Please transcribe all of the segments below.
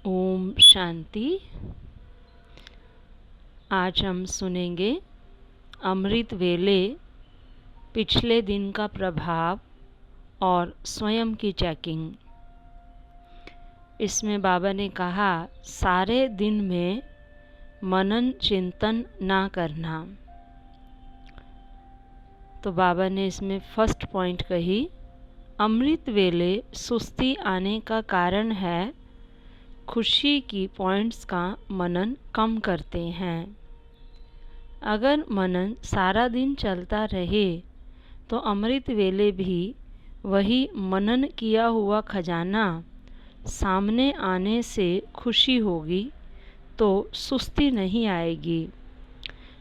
ओम शांति। आज हम सुनेंगे अमृत वेले, पिछले दिन का प्रभाव और स्वयं की चेकिंग। इसमें बाबा ने कहा सारे दिन में मनन चिंतन ना करना। तो बाबा ने इसमें फर्स्ट पॉइंट कही, अमृत वेले सुस्ती आने का कारण है खुशी की पॉइंट्स का मनन कम करते हैं। अगर मनन सारा दिन चलता रहे तो अमृत वेले भी वही मनन किया हुआ खजाना सामने आने से खुशी होगी, तो सुस्ती नहीं आएगी।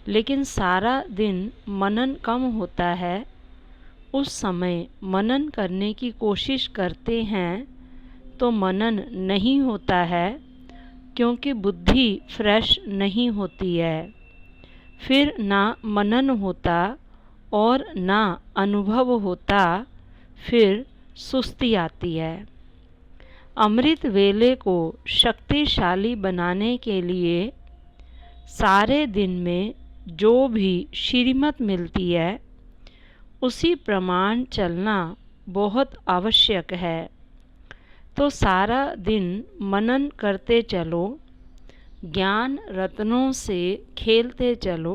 लेकिन सारा दिन मनन कम होता है, उस समय मनन करने की कोशिश करते हैं तो मनन नहीं होता है, क्योंकि बुद्धि फ्रेश नहीं होती है। फिर ना मनन होता और ना अनुभव होता, फिर सुस्ती आती है। अमृत वेले को शक्तिशाली बनाने के लिए सारे दिन में जो भी श्रीमत मिलती है उसी प्रमाण चलना बहुत आवश्यक है। तो सारा दिन मनन करते चलो, ज्ञान रत्नों से खेलते चलो,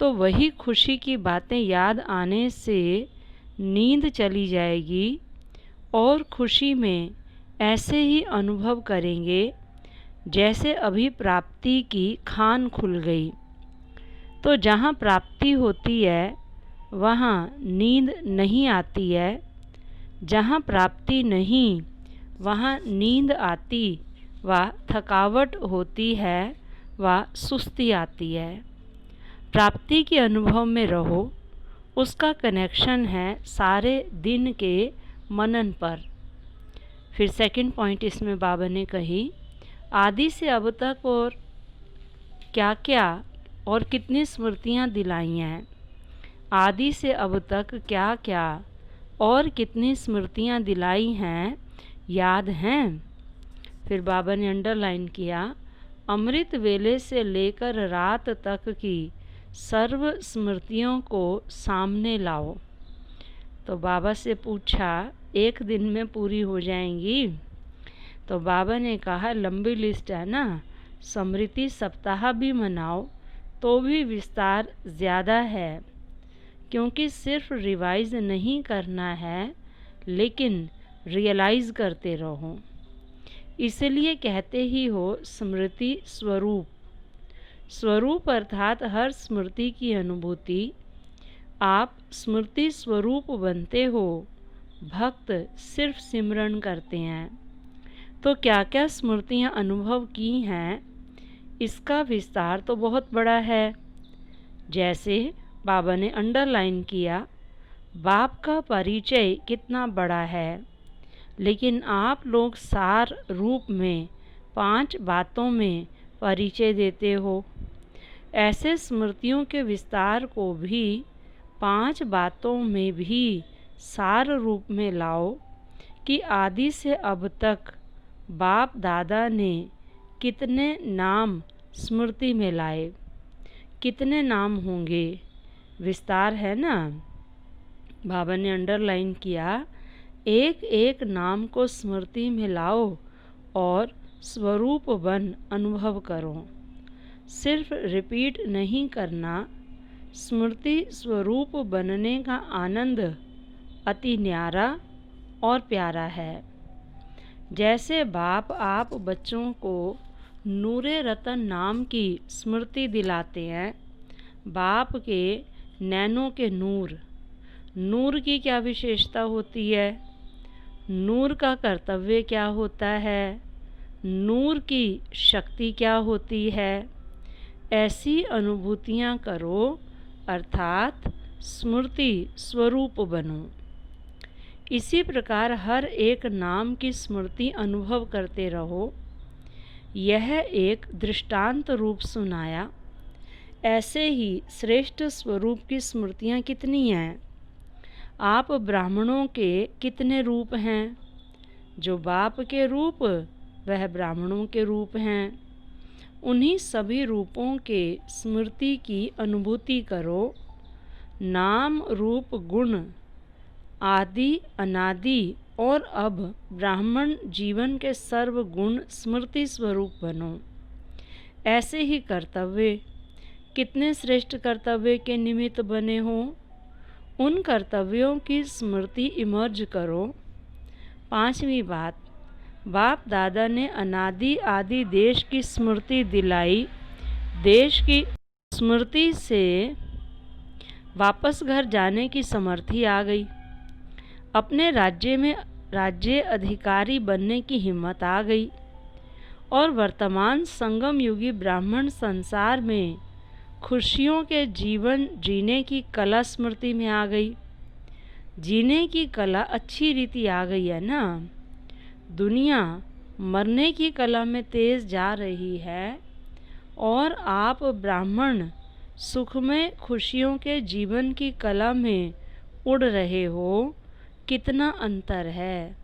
तो वही खुशी की बातें याद आने से नींद चली जाएगी और खुशी में ऐसे ही अनुभव करेंगे जैसे अभी प्राप्ति की खान खुल गई। तो जहाँ प्राप्ति होती है वहाँ नींद नहीं आती है, जहाँ प्राप्ति नहीं वहाँ नींद आती व थकावट होती है व सुस्ती आती है। प्राप्ति के अनुभव में रहो, उसका कनेक्शन है सारे दिन के मनन पर। फिर सेकंड पॉइंट इसमें बाबा ने कही, आदि से अब तक और क्या क्या और कितनी स्मृतियाँ दिलाई हैं। आदि से अब तक क्या क्या और कितनी स्मृतियाँ दिलाई हैं, याद हैं? फिर बाबा ने अंडरलाइन किया, अमृत वेले से लेकर रात तक की सर्व स्मृतियों को सामने लाओ। तो बाबा से पूछा, एक दिन में पूरी हो जाएंगी? तो बाबा ने कहा, लंबी लिस्ट है ना, स्मृति सप्ताह भी मनाओ तो भी विस्तार ज़्यादा है, क्योंकि सिर्फ रिवाइज नहीं करना है, लेकिन रियलाइज़ करते रहो। इसलिए कहते ही हो स्मृति स्वरूप। स्वरूप अर्थात हर स्मृति की अनुभूति। आप स्मृति स्वरूप बनते हो। भक्त सिर्फ सिमरन करते हैं। तो क्या क्या स्मृतियाँ अनुभव की हैं, इसका विस्तार तो बहुत बड़ा है। जैसे बाबा ने अंडरलाइन किया, बाप का परिचय कितना बड़ा है, लेकिन आप लोग सार रूप में 5 बातों में परिचय देते हो। ऐसे स्मृतियों के विस्तार को भी 5 बातों में भी सार रूप में लाओ कि आदि से अब तक बाप दादा ने कितने नाम स्मृति में लाए, कितने नाम होंगे, विस्तार है ना। बाबा ने अंडरलाइन किया, एक एक नाम को स्मृति में लाओ और स्वरूप बन अनुभव करो। सिर्फ रिपीट नहीं करना। स्मृति स्वरूप बनने का आनंद अति न्यारा और प्यारा है। जैसे बाप आप बच्चों को नूरे रतन नाम की स्मृति दिलाते हैं। बाप के नैनों के नूर, नूर की क्या विशेषता होती है, नूर का कर्तव्य क्या होता है, नूर की शक्ति क्या होती है, ऐसी अनुभूतियाँ करो, अर्थात स्मृति स्वरूप बनो। इसी प्रकार हर एक नाम की स्मृति अनुभव करते रहो। यह एक दृष्टांत रूप सुनाया। ऐसे ही श्रेष्ठ स्वरूप की स्मृतियाँ कितनी हैं। आप ब्राह्मणों के कितने रूप हैं, जो बाप के रूप वह ब्राह्मणों के रूप हैं। उन्हीं सभी रूपों के स्मृति की अनुभूति करो। नाम रूप गुण आदि अनादि और अब ब्राह्मण जीवन के सर्व गुण स्मृति स्वरूप बनो। ऐसे ही कर्तव्य, कितने श्रेष्ठ कर्तव्य के निमित्त बने हो, उन कर्तव्यों की स्मृति इमर्ज करो। 5वीं बात, बाप दादा ने अनादि आदि देश की स्मृति दिलाई। देश की स्मृति से वापस घर जाने की समर्थी आ गई। अपने राज्य में राज्य अधिकारी बनने की हिम्मत आ गई और वर्तमान संगम युगी ब्राह्मण संसार में खुशियों के जीवन जीने की कला स्मृति में आ गई। जीने की कला अच्छी रीति आ गई है ना। दुनिया मरने की कला में तेज जा रही है और आप ब्राह्मण सुख में खुशियों के जीवन की कला में उड़ रहे हो। कितना अंतर है।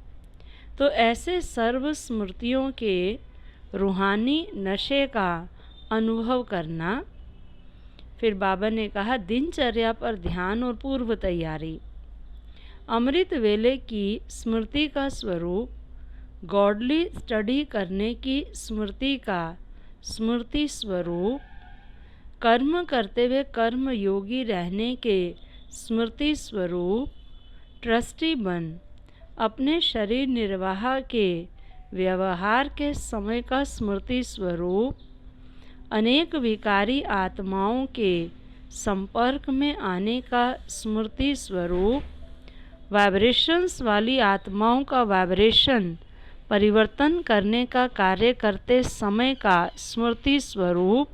तो ऐसे सर्व स्मृतियों के रूहानी नशे का अनुभव करना। फिर बाबा ने कहा दिनचर्या पर ध्यान और पूर्व तैयारी। अमृत वेले की स्मृति का स्वरूप, गॉडली स्टडी करने की स्मृति का स्मृति स्वरूप, कर्म करते हुए कर्म योगी रहने के स्मृति स्वरूप, ट्रस्टी बन अपने शरीर निर्वाह के व्यवहार के समय का स्मृति स्वरूप, अनेक विकारी आत्माओं के संपर्क में आने का स्मृति स्वरूप, वाइब्रेशंस वाली आत्माओं का वाइब्रेशन परिवर्तन करने का कार्य करते समय का स्मृति स्वरूप,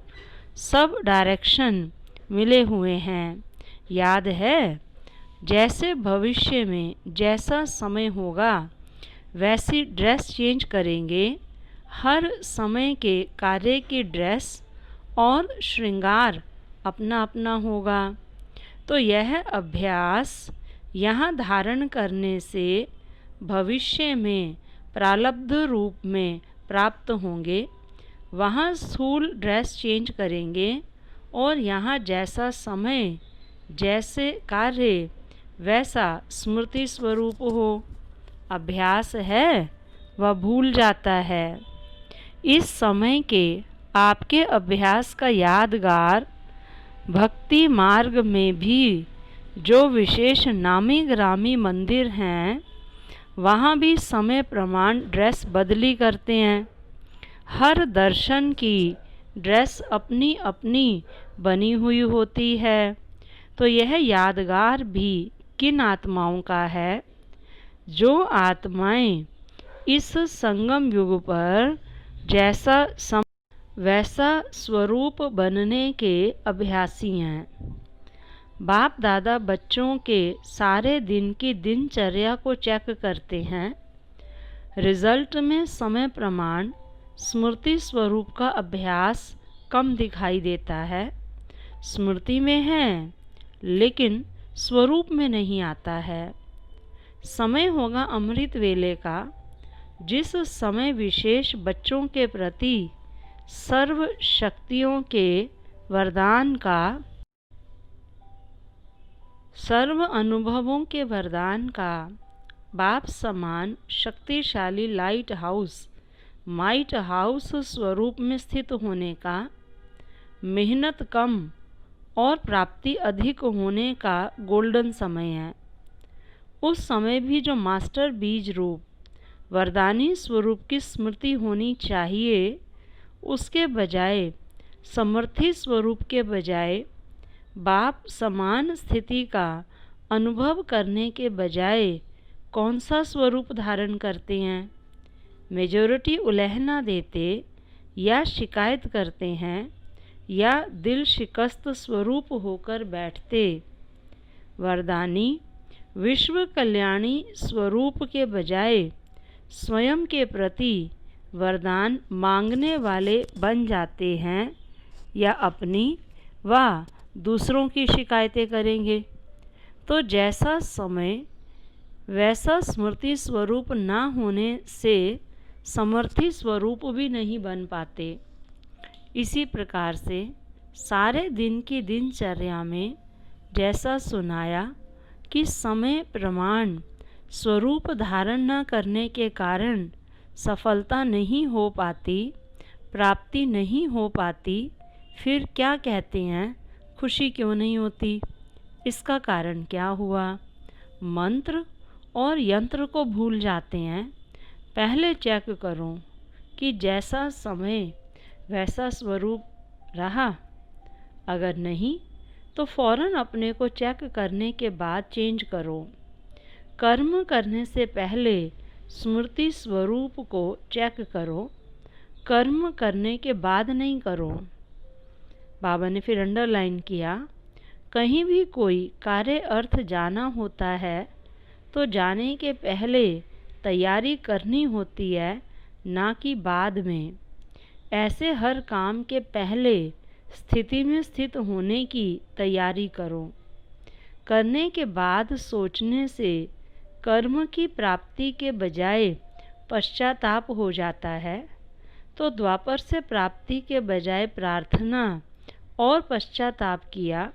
सब डायरेक्शन मिले हुए हैं। याद है, जैसे भविष्य में जैसा समय होगा वैसी ड्रेस चेंज करेंगे। हर समय के कार्य की ड्रेस और श्रृंगार अपना अपना होगा। तो यह अभ्यास यहाँ धारण करने से भविष्य में प्रारब्ध रूप में प्राप्त होंगे। वहाँ स्थूल ड्रेस चेंज करेंगे और यहाँ जैसा समय जैसे कार्य वैसा स्मृति स्वरूप हो। अभ्यास है वह भूल जाता है। इस समय के आपके अभ्यास का यादगार भक्ति मार्ग में भी जो विशेष नामी ग्रामी मंदिर हैं, वहाँ भी समय प्रमाण ड्रेस बदली करते हैं। हर दर्शन की ड्रेस अपनी अपनी बनी हुई होती है। तो यह यादगार भी किन आत्माओं का है? जो आत्माएं इस संगम युग पर जैसा वैसा स्वरूप बनने के अभ्यासी हैं। बाप दादा बच्चों के सारे दिन की दिनचर्या को चेक करते हैं। रिजल्ट में समय प्रमाण स्मृति स्वरूप का अभ्यास कम दिखाई देता है। स्मृति में है लेकिन स्वरूप में नहीं आता है। समय होगा अमृत वेले का, जिस समय विशेष बच्चों के प्रति सर्व शक्तियों के वरदान का, सर्व अनुभवों के वरदान का बाप समान शक्तिशाली लाइट हाउस, माइट हाउस स्वरूप में स्थित होने का, मेहनत कम और प्राप्ति अधिक होने का गोल्डन समय है। उस समय भी जो मास्टर बीज रूप वरदानी स्वरूप की स्मृति होनी चाहिए, उसके बजाय समर्थी स्वरूप के बजाय बाप समान स्थिति का अनुभव करने के बजाय कौन सा स्वरूप धारण करते हैं? मेजॉरिटी उलहना देते या शिकायत करते हैं या दिल शिकस्त स्वरूप होकर बैठते। वरदानी विश्व कल्याणी स्वरूप के बजाय स्वयं के प्रति वरदान मांगने वाले बन जाते हैं या अपनी व दूसरों की शिकायतें करेंगे। तो जैसा समय वैसा स्मृति स्वरूप ना होने से समर्थी स्वरूप भी नहीं बन पाते। इसी प्रकार से सारे दिन की दिनचर्या में जैसा सुनाया कि समय प्रमाण स्वरूप धारण न करने के कारण सफलता नहीं हो पाती, प्राप्ति नहीं हो पाती, फिर क्या कहते हैं खुशी क्यों नहीं होती? इसका कारण क्या हुआ? मंत्र और यंत्र को भूल जाते हैं। पहले चेक करो कि जैसा समय वैसा स्वरूप रहा। अगर नहीं तो फौरन अपने को चेक करने के बाद चेंज करो। कर्म करने से पहले स्मृति स्वरूप को चेक करो, कर्म करने के बाद नहीं करो। बाबा ने फिर अंडरलाइन किया, कहीं भी कोई कार्य अर्थ जाना होता है तो जाने के पहले तैयारी करनी होती है, ना कि बाद में। ऐसे हर काम के पहले स्थिति में स्थित होने की तैयारी करो। करने के बाद सोचने से कर्म की प्राप्ति के बजाय पश्चाताप हो जाता है। तो द्वापर से प्राप्ति के बजाय प्रार्थना और पश्चाताप किया,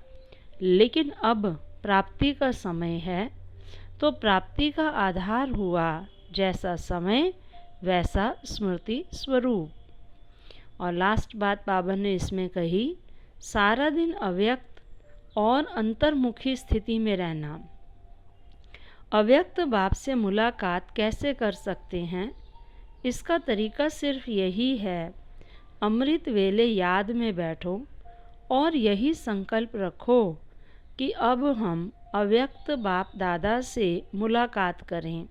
लेकिन अब प्राप्ति का समय है तो प्राप्ति का आधार हुआ जैसा समय वैसा स्मृति स्वरूप। और लास्ट बात बाबा ने इसमें कही, सारा दिन अव्यक्त और अंतर्मुखी स्थिति में रहना। अव्यक्त बाप से मुलाकात कैसे कर सकते हैं? इसका तरीका सिर्फ यही है, अमृत वेले याद में बैठो और यही संकल्प रखो कि अब हम अव्यक्त बाप दादा से मुलाकात करें।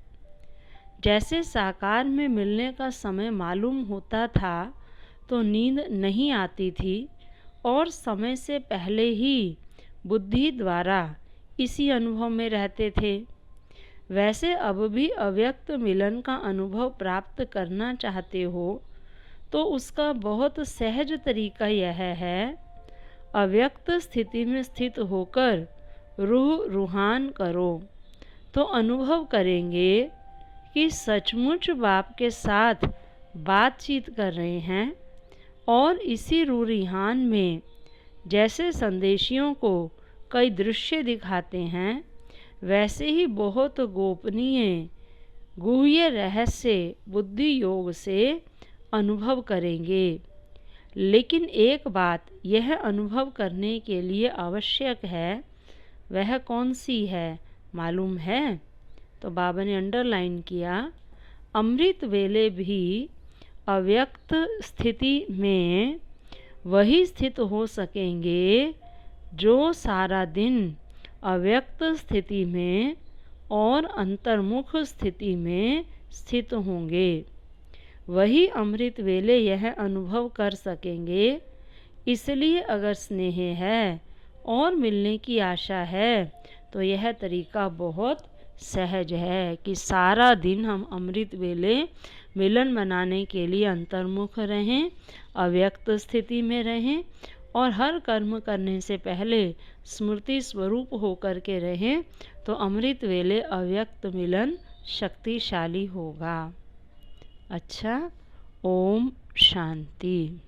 जैसे साकार में मिलने का समय मालूम होता था तो नींद नहीं आती थी और समय से पहले ही बुद्धि द्वारा इसी अनुभव में रहते थे, वैसे अब भी अव्यक्त मिलन का अनुभव प्राप्त करना चाहते हो तो उसका बहुत सहज तरीका यह है, अव्यक्त स्थिति में स्थित होकर रूह रूहान करो तो अनुभव करेंगे कि सचमुच बाप के साथ बातचीत कर रहे हैं। और इसी रूह रूहान में जैसे संदेशियों को कई दृश्य दिखाते हैं, वैसे ही बहुत गोपनीय गुह्य रहस्य बुद्धि योग से अनुभव करेंगे। लेकिन एक बात यह अनुभव करने के लिए आवश्यक है, वह कौन सी है मालूम है? तो बाबा ने अंडरलाइन किया, अमृत वेले भी अव्यक्त स्थिति में वही स्थित हो सकेंगे जो सारा दिन अव्यक्त स्थिति में और अंतर्मुख स्थिति में स्थित होंगे। वही अमृत वेले यह अनुभव कर सकेंगे। इसलिए अगर स्नेह है और मिलने की आशा है तो यह तरीका बहुत सहज है कि सारा दिन हम अमृत वेले मिलन मनाने के लिए अंतर्मुख रहें, अव्यक्त स्थिति में रहें और हर कर्म करने से पहले स्मृति स्वरूप होकर के रहें, तो अमृत वेले अव्यक्त मिलन शक्तिशाली होगा। अच्छा, ओम शांति।